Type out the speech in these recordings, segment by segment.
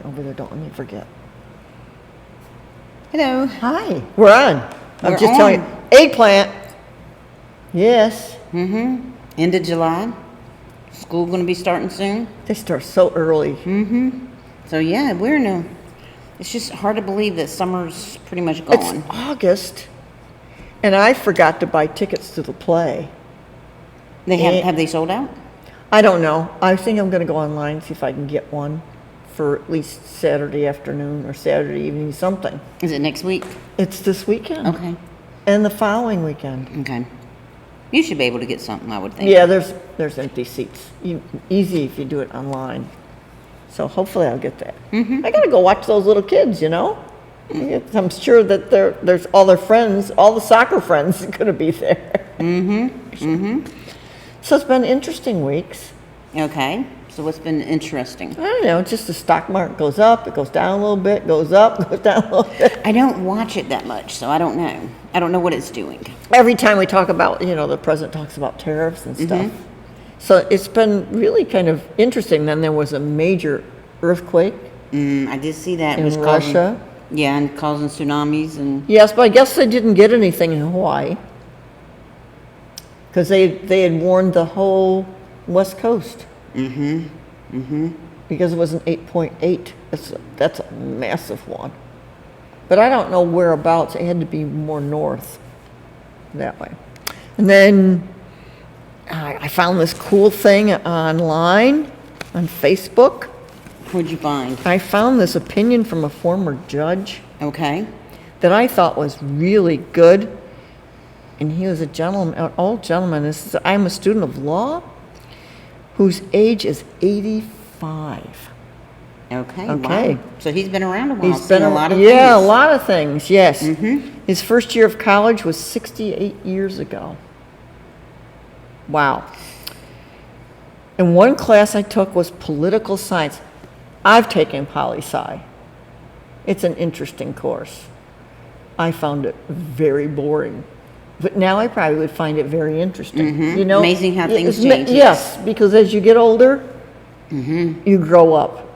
over there. Don't let me forget. Hello. Hi. We're on. I'm We're just on. telling you. Eggplant. Yes. Mm-hmm. End of July. School going to be starting soon. They start so early. Mm-hmm. So yeah, we're in a. It's just hard to believe that summer's pretty much gone. It's August. And I forgot to buy tickets to the play. They have they sold out? I don't know. I think I'm going to go online and see if I can get one for at least Saturday afternoon or Saturday evening, something. Is it next week? It's this weekend. Okay. And the following weekend. Okay. You should be able to get something, I would think. Yeah, there's empty seats. Easy if you do it online. So hopefully I'll get that. Mm-hmm. I got to go watch those little kids, you know? I'm sure that there's all their friends, all the soccer friends are going to be there. Mm-hmm. Mm-hmm. So it's been interesting weeks. Okay. So what's been interesting? I don't know, just the stock market goes up, it goes down a little bit, goes up, goes down a little bit. I don't watch it that much, so I don't know. I don't know what it's doing. Every time we talk about, the president talks about tariffs and stuff. So it's been really kind of interesting. Then there was a major earthquake I did see that. It in was Russia. Yeah, and causing tsunamis and. Yes, but I guess they didn't get anything in Hawaii because they had warned the whole West Coast. Because it was an 8.8. That's a massive one. But I don't know whereabouts. It had to be more north that way. And then I found this cool thing online on Facebook. What'd you find? I found this opinion from a former judge Okay. that I thought was really good. And he was an old gentleman. I'm a student of law whose age is 85. Okay. Okay. Wow. So he's been around a while. He's been a lot of yeah, things. a lot of things. Yes. His first year of college was 68 years ago. Wow. And one class I took was political science. I've taken poli-sci. It's an interesting course. I found it very boring. But now I probably would find it very interesting. Amazing how things change. Yes, because as you get older, you grow up.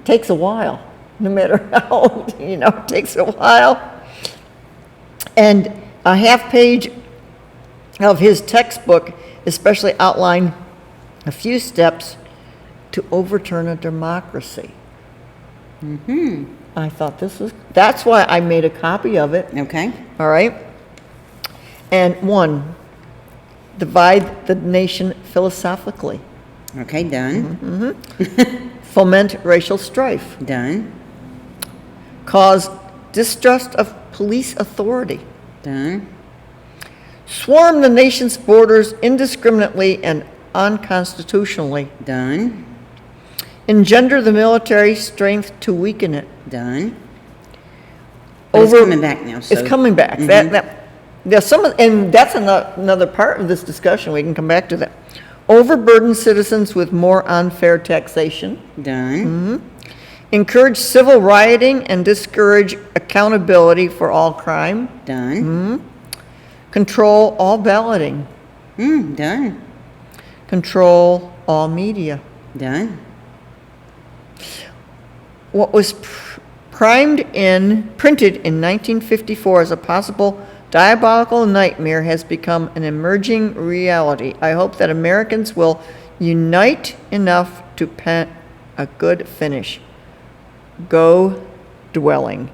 Takes a while, no matter how old, it takes a while. And a half page of his textbook especially outlined a few steps to overturn a democracy. I thought that's why I made a copy of it. Okay. All right. And 1, divide the nation philosophically. Okay, done. Foment racial strife. Done. Cause distrust of police authority. Done. Swarm the nation's borders indiscriminately and unconstitutionally. Done. Engender the military strength to weaken it. Done. But it's coming back now. So. It's coming back. And that's another part of this discussion. We can come back to that. Overburden citizens with more unfair taxation. Done. Encourage civil rioting and discourage accountability for all crime. Done. Control all balloting. Done. Control all media. Done. What was printed in 1954 as a possible diabolical nightmare has become an emerging reality. I hope that Americans will unite enough to pen a good finish. Go dwelling.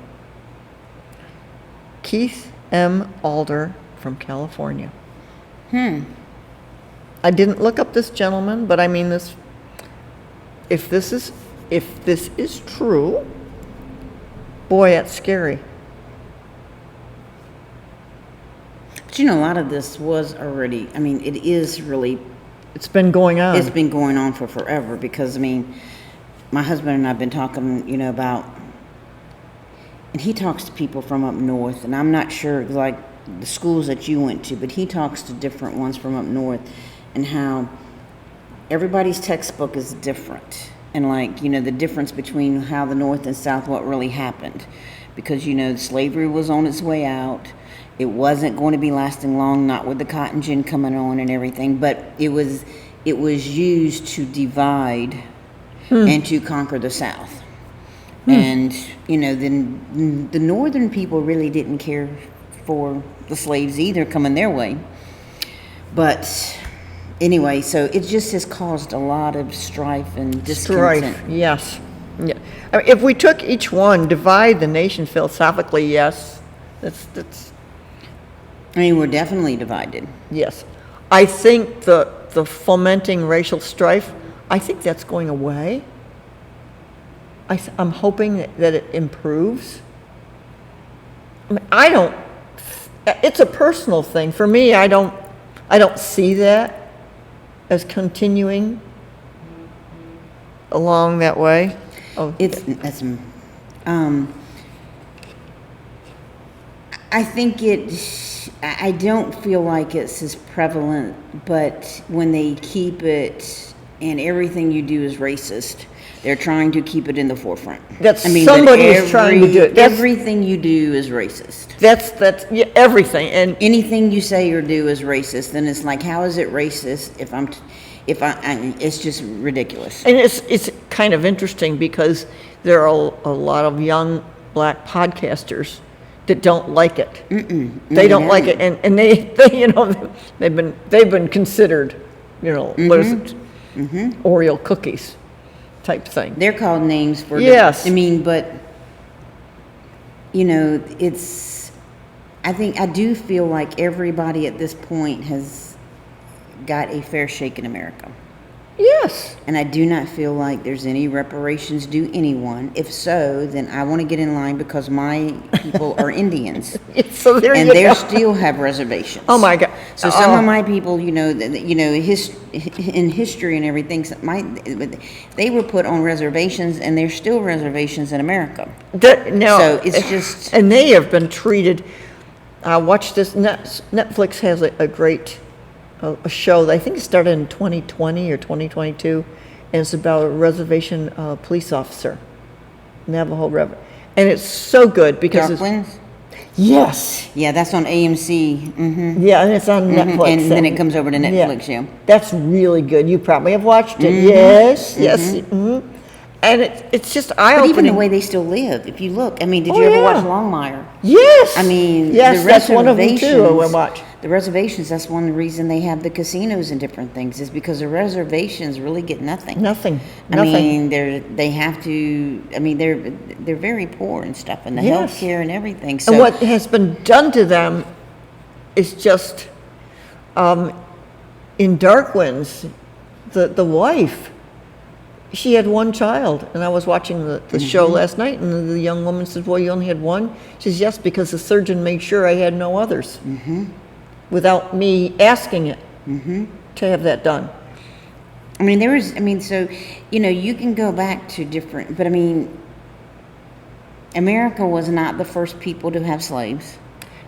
Keith M. Alder from California. I didn't look up this gentleman, but I mean this. If this is true, boy, that's scary. But a lot of this was already, it is really. It's been going on. It's been going on for forever because, my husband and I have been talking, about, and he talks to people from up north, and I'm not sure, like, the schools that you went to, but he talks to different ones from up north, and how everybody's textbook is different. And, like, the difference between how the North and South, what really happened. Because, slavery was on its way out. It wasn't going to be lasting long, not with the cotton gin coming on and everything. But it was used to divide and to conquer the South. And, you know, then the northern people really didn't care for the slaves either coming their way. But anyway, so it just has caused a lot of strife and discontent. Strife, yes. Yeah. I mean, if we took each one, divide the nation philosophically, yes, that's I mean, we're definitely divided. yes. I think the fomenting racial strife, I think that's going away. I'm hoping that it improves. I mean, it's a personal thing. For me, I don't see that as continuing along that way. Oh, I think I don't feel like it's as prevalent, but when they keep it and everything you do is racist, they're trying to keep it in the forefront. Somebody is trying to do it. Everything you do is racist. That's yeah, everything. And anything you say or do is racist. Then it's like, how is it racist it's just ridiculous. And it's kind of interesting because there are a lot of young black podcasters that don't like it. They don't like it, and they you know they've been considered, you know, what is it, Oreo cookies type thing. They're called names for yes. I mean, but you know, I do feel like everybody at this point has got a fair shake in America. Yes. And I do not feel like there's any reparations due anyone. If so, then I want to get in line because my people are Indians. So there and you they go. still have reservations. Oh my God. So some of my people, you know, in history and everything, they were put on reservations, and there's still reservations in America. So it's just, and they have been treated. Watch this. Netflix has a great a show that I think it started in 2020 or 2022, and it's about a reservation police officer, Navajo and it's so good because Darkwings? Yes. Yeah, that's on AMC. Yeah, and it's on Netflix. And then it comes over to Netflix, yeah. That's really good. You probably have watched it. Yes, yes. And it's just eye-opening. But even the way they still live, if you look, I mean, did you ever watch Longmire? Yes. I mean, yes, that's one of them too. I watch. The reservations, that's one reason they have the casinos and different things, is because the reservations really get nothing. Nothing. I mean, they have to, I memean, they're very poor and stuff, and the health care and everything. So, and what has been done to them is just, in Darkwinds, the wife, she had one child, and I was watching the show last night, and the young woman says, well, you only had one? She says, yes, because the surgeon made sure I had no others, without me asking it to have that done. I mean, so, you know, you can go back to different, but I mean, America was not the first people to have slaves.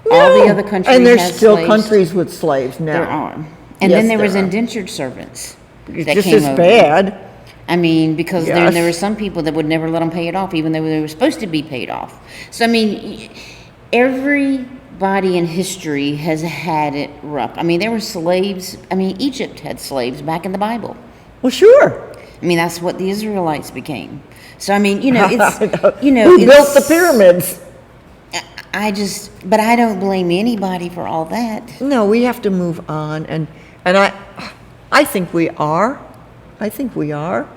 No. All the other countries and there's have still slaves. Countries with slaves now. There are. And then there was indentured servants. It's just as bad. I mean, because there were some people that would never let them pay it off, even though they were supposed to be paid off. So, I mean, everybody in history has had it rough. I mean, there were slaves. I mean, Egypt had slaves back in the Bible. Well, sure. I mean, that's what the Israelites became. So, I mean, you know, it's, who built the pyramids? But I don't blame anybody for all that. No, we have to move on, and I think we are. I think we are.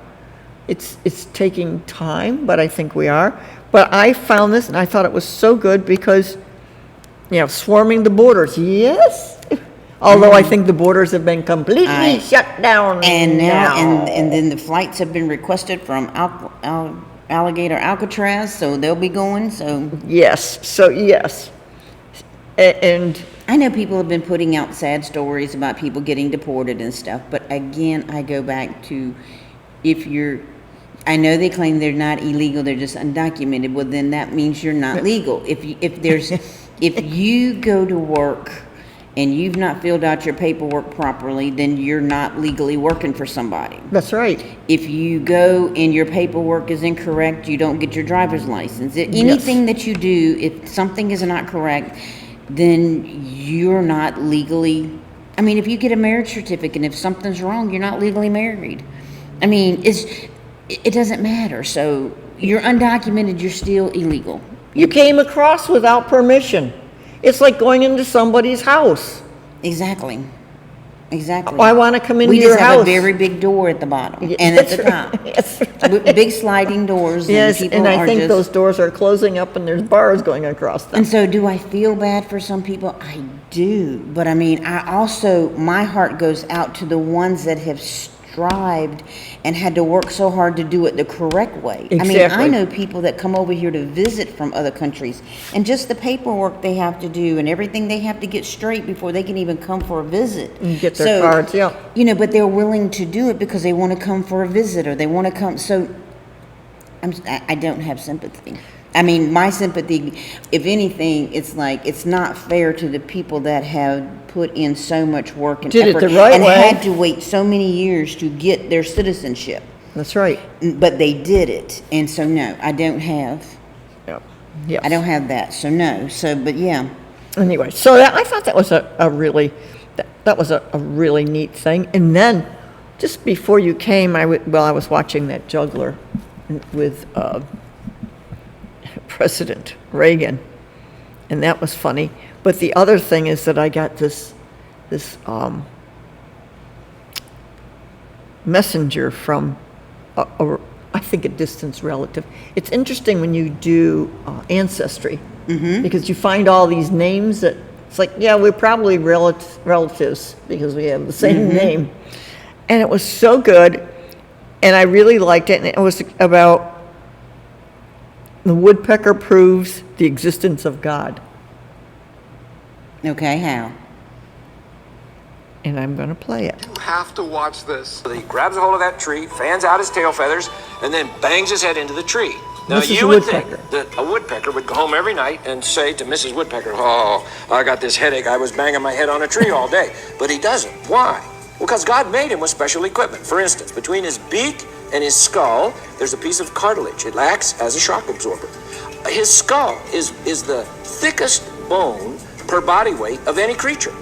It's taking time, but I think we are. But I found this, and I thought it was so good because, you know, swarming the borders, yes. Although I think the borders have been completely shut down. And now, and then the flights have been requested from Alligator Alcatraz, so they'll be going. So yes, and I know people have been putting out sad stories about people getting deported and stuff, but again, I go back to I know they claim they're not illegal, they're just undocumented. Well, then that means you're not legal. If you go to work and you've not filled out your paperwork properly, then you're not legally working for somebody. That's right. If you go and your paperwork is incorrect, you don't get your driver's license. Anything that you do, if something is not correct, then you're not legally, I mean, if you get a marriage certificate and if something's wrong, you're not legally married. I mean, it doesn't matter. So you're undocumented, you're still illegal. You came across without permission. It's like going into somebody's house. Exactly. Exactly. I want to come into We your just have house. a very big door at the bottom Yeah, and at that's the right. top. That's right. With big sliding doors, Yes, and people and I are think just. those doors are closing up and there's bars going across them. And so, do I feel bad for some people? I do. But I mean, I also, my heart goes out to the ones that have strived and had to work so hard to do it the correct way. I mean, I Exactly. know people that come over here to visit from other countries, and just the paperwork they have to do and everything they have to get straight before they can even come for a visit. And get their cards, yeah. You know, but they're willing to do it because they want to come for a visit or they want to come. So I don't have sympathy. I mean, my sympathy, if anything, it's like, it's not fair to the people that have put in so much work and Did it effort the right and way. had to wait so many years to get their citizenship. That's right. But they did it. And so, no, I don't have, Yep. Yes. I don't have that. So, no. So, but yeah. Anyway, so I thought that was a really, that was a really neat thing. And then, just before you came, I was watching that juggler with President Reagan, and that was funny. But the other thing is that I got this messenger from I think a distant relative. It's interesting when you do ancestry, because you find all these names that it's like, yeah, we're probably relatives because we have the same name. And it was so good, and I really liked it, and it was about the woodpecker proves the existence of God. Okay, how? And I'm going to play it. You have to watch this. He grabs a hold of that tree, fans out his tail feathers, and then bangs his head into the tree. Now, This is you a would think woodpecker. that a woodpecker would go home every night and say to Mrs. Woodpecker, "Oh, I got this headache. I was banging my head on a tree all day." But he doesn't. Why? Well, because God made him with special equipment. For instance, between his beak and his skull, there's a piece of cartilage. It acts as a shock absorber. His skull is the thickest bone per body weight of any creature.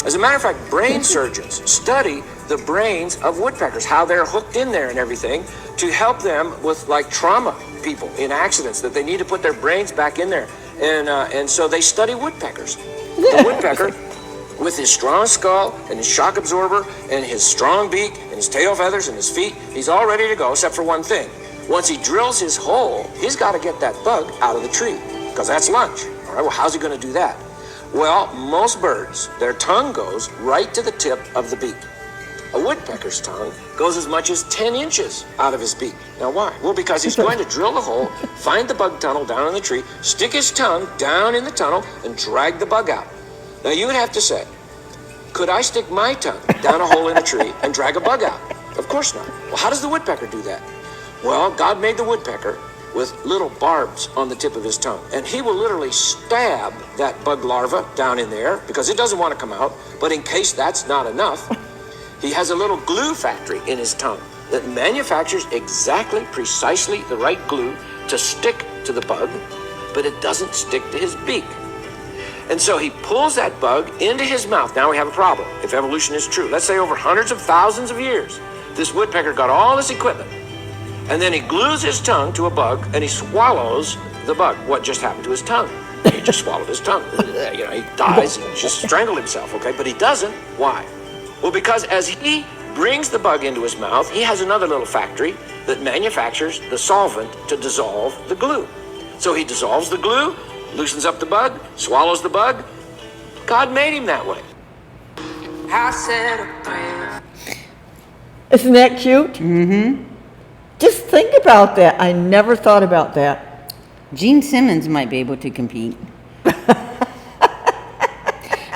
As a matter of fact, brain surgeons study the brains of woodpeckers, how they're hooked in there and everything, to help them with like trauma people in accidents, that they need to put their brains back in there. And so they study woodpeckers. The woodpecker, with his strong skull and his shock absorber and his strong beak and his tail feathers and his feet, he's all ready to go except for one thing. Once he drills his hole, he's got to get that bug out of the tree, because that's lunch. All right, well, how's he going to do that? Well, most birds, their tongue goes right to the tip of the beak. A woodpecker's tongue goes as much as 10 inches out of his beak. Now, why? Well, because he's going to drill the hole, find the bug tunnel down in the tree, stick his tongue down in the tunnel, and drag the bug out. Now, you would have to say, could I stick my tongue down a hole in a tree and drag a bug out? Of course not. Well, how does the woodpecker do that? Well, God made the woodpecker with little barbs on the tip of his tongue. And he will literally stab that bug larva down in there because it doesn't want to come out. But in case that's not enough, he has a little glue factory in his tongue that manufactures exactly, precisely the right glue to stick to the bug, but it doesn't stick to his beak. And so he pulls that bug into his mouth. Now we have a problem, if evolution is true. Let's say over hundreds of thousands of years, this woodpecker got all this equipment, and then he glues his tongue to a bug, and he swallows the bug. What just happened to his tongue? He just swallowed his tongue. You know, he dies and just strangled himself, okay? But he doesn't. Why? Well, because as he brings the bug into his mouth, he has another little factory that manufactures the solvent to dissolve the glue. So he dissolves the glue, loosens up the bug, swallows the bug. God made him that way. I said a prayer. Isn't that cute? Mm-hmm. Just think about that. I never thought about that. Gene Simmons might be able to compete.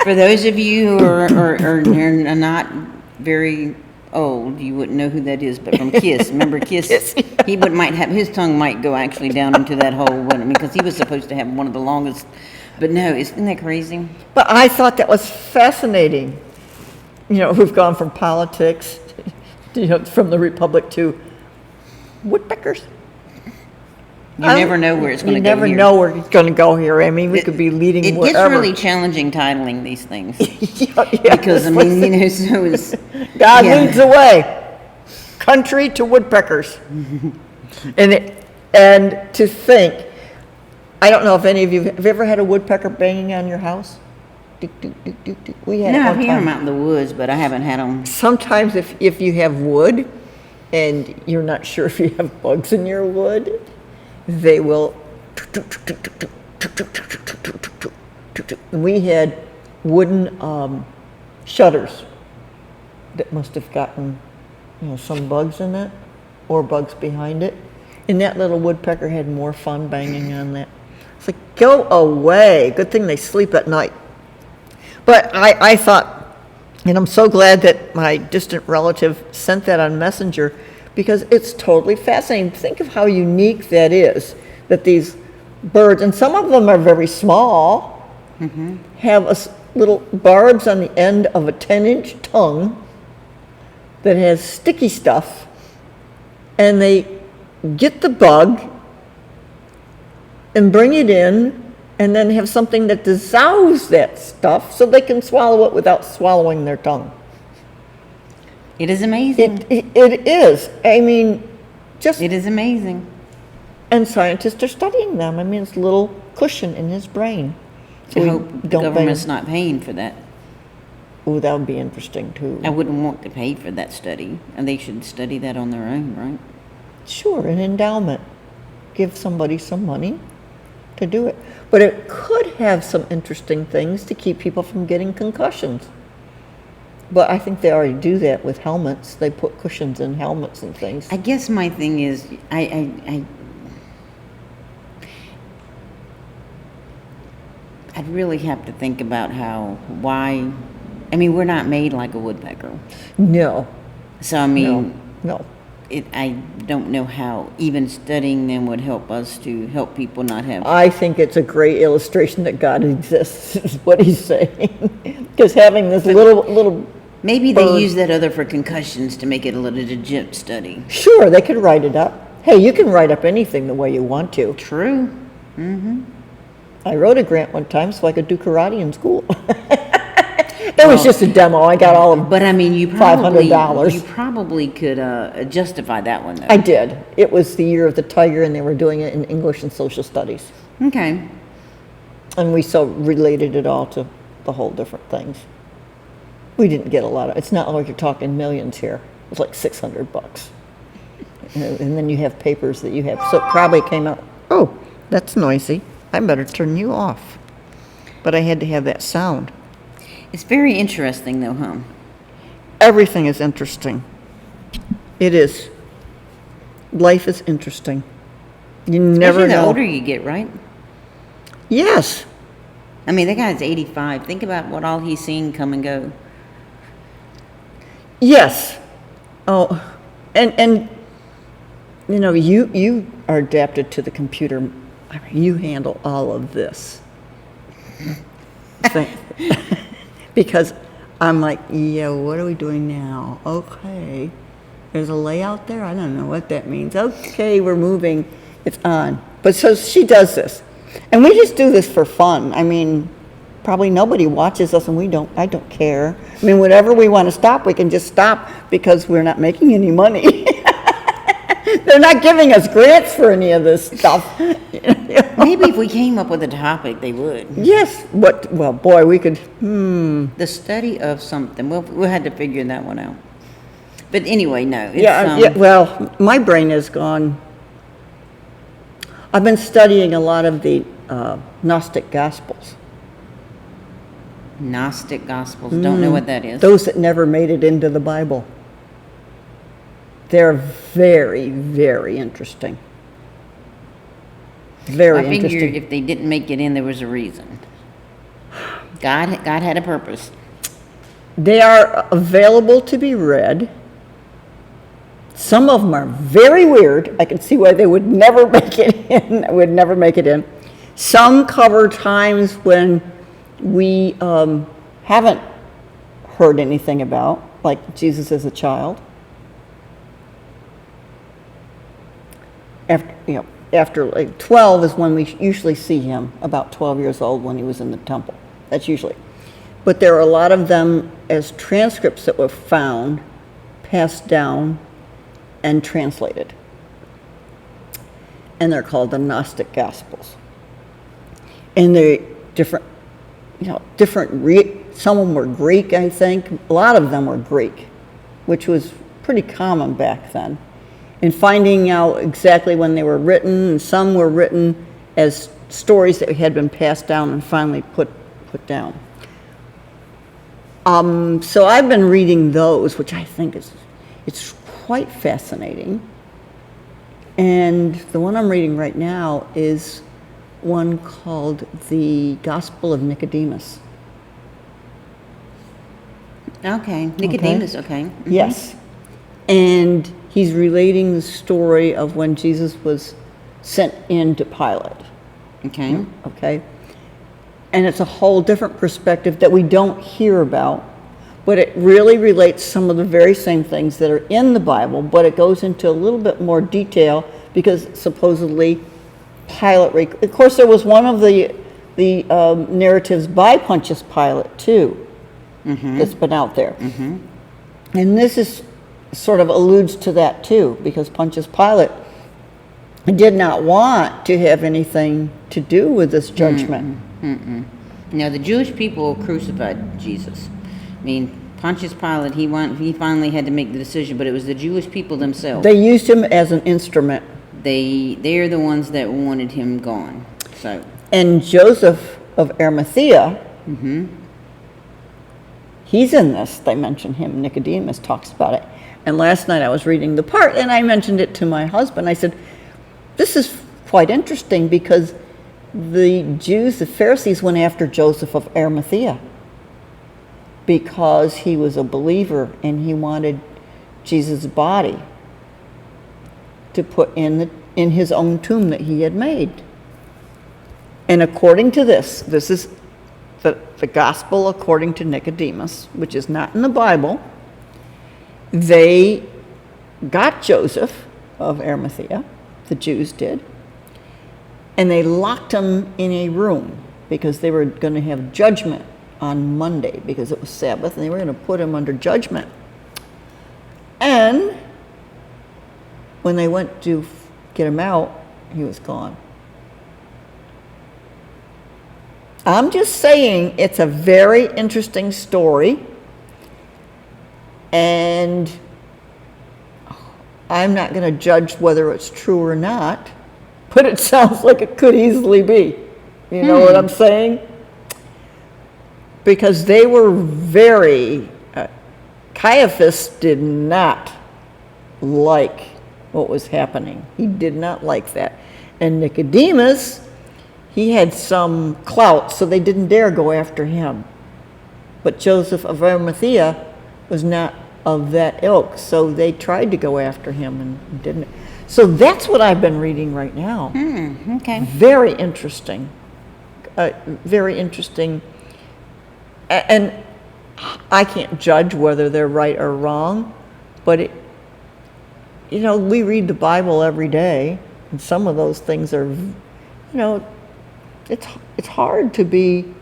For those of you who are not very old, you wouldn't know who that is, but from Kiss. Remember Kiss? Kiss, yeah. He might have, his tongue might go actually down into that hole, wouldn't it? Because he was supposed to have one of the longest. But no, isn't that crazy? But I thought that was fascinating. You know, we've gone from politics, you know, from the Republic to woodpeckers. You never know where it's going to go. You never here. know where it's going to go here. I mean, we could be leading It wherever. gets really challenging titling these things. Yeah, Because, I mean, you know, so is... God yeah. leads the way. Country to woodpeckers. And And to think, I don't know if any of you, have you ever had a woodpecker banging on your house? Dook, dook, dook, dook, dook. We had it No, one I've heard them time. out in the woods, but I haven't had them. Sometimes if you have wood and you're not sure if you have bugs in your wood, they will. And we had wooden shutters that must have gotten, some bugs in it or bugs behind it. And that little woodpecker had more fun banging on that. It's like, go away. Good thing they sleep at night. But I thought, and I'm so glad that my distant relative sent that on Messenger, because it's totally fascinating. Think of how unique that is, that these birds, and some of them are very small, have little barbs on the end of a 10-inch tongue that has sticky stuff, and they get the bug and bring it in, and then have something that dissolves that stuff so they can swallow it without swallowing their tongue. It is amazing. It is. I mean, just, It is amazing. and scientists are studying them. I mean, it's a little cushion in his brain. So I we hope the don't government's bang. not paying for that. Oh, that would be interesting too. I wouldn't want to pay for that study, and they should study that on their own, right? Sure, an endowment. Give somebody some money to do it. But it could have some interesting things to keep people from getting concussions. But I think they already do that with helmets. They put cushions in helmets and things. I guess my thing is, I'd really have to think about why, I mean, we're not made like a woodpecker. No, So, I mean, no. I don't know how even studying them would help us to help people not have. I think it's a great illustration that God exists, is what he's saying. Because having this little, Maybe they bird- use that other for concussions to make it a legit study. sure, they could write it up. Hey, you can write up anything the way you want to. True. I wrote a grant one time so I could do karate in school. It was just a demo. I got all of, But I mean, you $500. probably could justify that one though. I did. It was the year of the tiger and they were doing it in English and social studies. Okay. And we so related it all to the whole different things. We didn't get a lot of, it's not like you're talking millions here. It was like $600. And then you have papers that you have, so it probably came out, oh, that's noisy. I better turn you off. But I had to have that sound. It's very interesting though, huh? Everything is interesting. It is. Life is interesting. You never Especially the know. older you get, right? Yes. I mean, that guy's 85. Think about what all he's seen come and go. Yes. Oh, and you are adapted to the computer. I mean, you handle all of this. Because I'm like, yeah, what are we doing now? Okay. There's a layout there. I don't know what that means. Okay, we're moving. It's on. But so she does this. And we just do this for fun. I mean, probably nobody watches us and I don't care. I mean, whenever we want to stop, we can just stop because we're not making any money. They're not giving us grants for any of this stuff. Maybe if we came up with a topic, they would. Yes. Well, boy, we could, The study of something. We'll have to figure that one out. But anyway, no. It's, yeah, well, my brain is gone. I've been studying a lot of the Gnostic Gospels. Gnostic Gospels. Don't know what that is. Those that never made it into the Bible. They're very, very interesting. Very I figure interesting. if they didn't make it in, there was a reason. God had a purpose. They are available to be read. Some of them are very weird. I can see why they would never make it in. Some cover times when we haven't heard anything about, like Jesus as a child. After like 12 is when we usually see him, about 12 years old when he was in the temple. That's usually. But there are a lot of them as transcripts that were found, passed down, and translated. and they're called the Gnostic Gospels. And they're different, some of them were Greek, I think. A lot of them were Greek, which was pretty common back then. And finding out exactly when they were written, and some were written as stories that had been passed down and finally put down. So I've been reading those, which I think it's quite fascinating. And the one I'm reading right now is one called The Gospel of Nicodemus. Okay, Nicodemus, okay. Mhm. Yes. And he's relating the story of when Jesus was sent in to Pilate. Okay. Okay? And it's a whole different perspective that we don't hear about, but it really relates some of the very same things that are in the Bible, but it goes into a little bit more detail because supposedly Pilate, of course there was one of the narratives by Pontius Pilate too, that's been out there. And this is sort of alludes to that too, because Pontius Pilate did not want to have anything to do with this judgment. Now, the Jewish people crucified Jesus. I mean, Pontius Pilate, he finally had to make the decision, but it was the Jewish people themselves. They used him as an instrument. They're the ones that wanted him gone. So. And Joseph of Arimathea, he's in this. They mention him. Nicodemus talks about it. And last night I was reading the part, and I mentioned it to my husband. I said, this is quite interesting because the Jews, the Pharisees, went after Joseph of Arimathea because he was a believer and he wanted Jesus' body to put in his own tomb that he had made. And according to this is the gospel according to Nicodemus, which is not in the Bible. They got Joseph of Arimathea, the Jews did, and they locked him in a room because they were going to have judgment on Monday because it was Sabbath, and they were going to put him under judgment. And when they went to get him out, he was gone. I'm just saying it's a very interesting story, and I'm not going to judge whether it's true or not, but it sounds like it could easily be. You know what I'm saying? Because they were very, Caiaphas did not like what was happening. He did not like that. And Nicodemus, he had some clout, so they didn't dare go after him. But Joseph of Arimathea was not of that ilk, so they tried to go after him and didn't. So that's what I've been reading right now. Okay. Very interesting. Very interesting. And I can't judge whether they're right or wrong, but we read the Bible every day, and some of those things are, it's hard to be.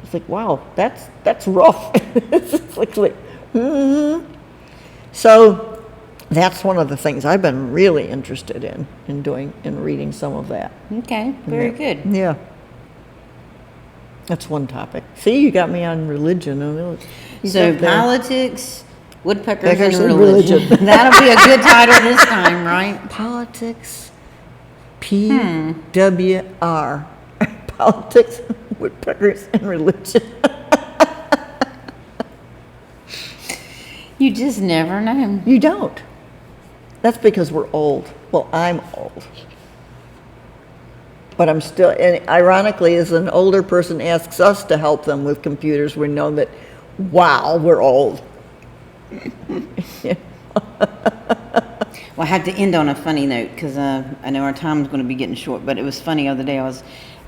It's like, wow, that's rough. It's like So that's one of the things I've been really interested in doing, in reading some of that. Okay, very good. Yeah. That's one topic. See, you got me on religion. So politics, woodpeckers, and religion. That'll be a good title this time, right? Politics, PWR. Politics, woodpeckers, and religion. You just never know. You don't. That's because we're old. Well, I'm old. But I'm still, and ironically, as an older person asks us to help them with computers, we know that, wow, we're old. Well, I had to end on a funny note because I know our time's going to be getting short, but it was funny the other day. I was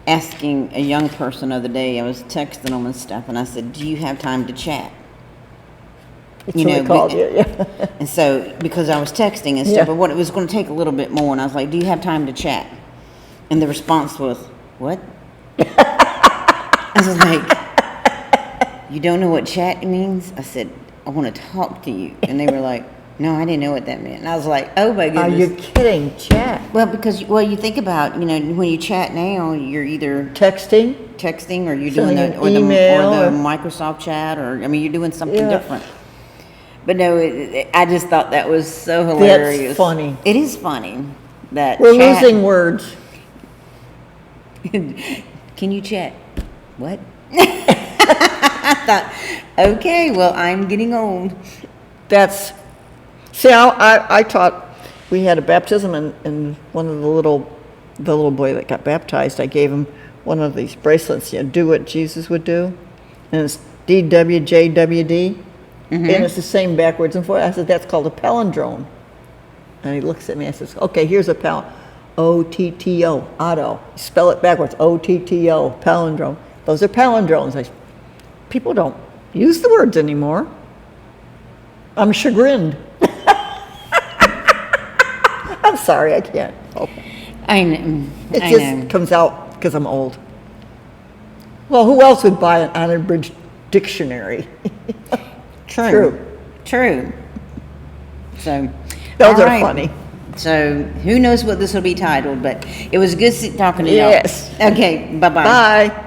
asking a young person the other day, I was texting them and stuff, and I said, do you have time to chat? It's what I called you, yeah. And so, because I was texting and stuff, Yeah. but what it was going to take a little bit more, and I was like, do you have time to chat? And the response was, what? I was like, you don't know what chat means? I said, I want to talk to you. And they were like, No, I didn't know what that meant. And I was like, oh my Are goodness. you kidding? Chat. Well, because, well, you think about, you know, when you chat now, you're either Texting? texting or you're doing Sending the, an email or the or- Microsoft chat, or, I mean, you're doing something Yeah. different. But no, I just thought that was so hilarious. funny. It is funny that We're chat- losing words. Can you chat? What? I thought, okay, well, I'm getting old. That's, see, I taught, we had a baptism and one of the little boy that got baptized, I gave him one of these bracelets, you know, do what Jesus would do. And it's DWJWD. And it's the same backwards and forwards. I said, that's called a palindrome. And he looks at me and says, okay, here's a OTTO, Otto. Spell it backwards, OTTO, palindrome. Those are palindromes. People don't use the words anymore. I'm chagrined. I'm sorry, I can't help it. I know. It I just know. comes out because I'm old. Well, who else would buy an unabridged dictionary? True. True. So. Those all are right. funny. So who knows what this will be titled, but it was good talking to y'all. Yes. Okay, bye-bye. Bye.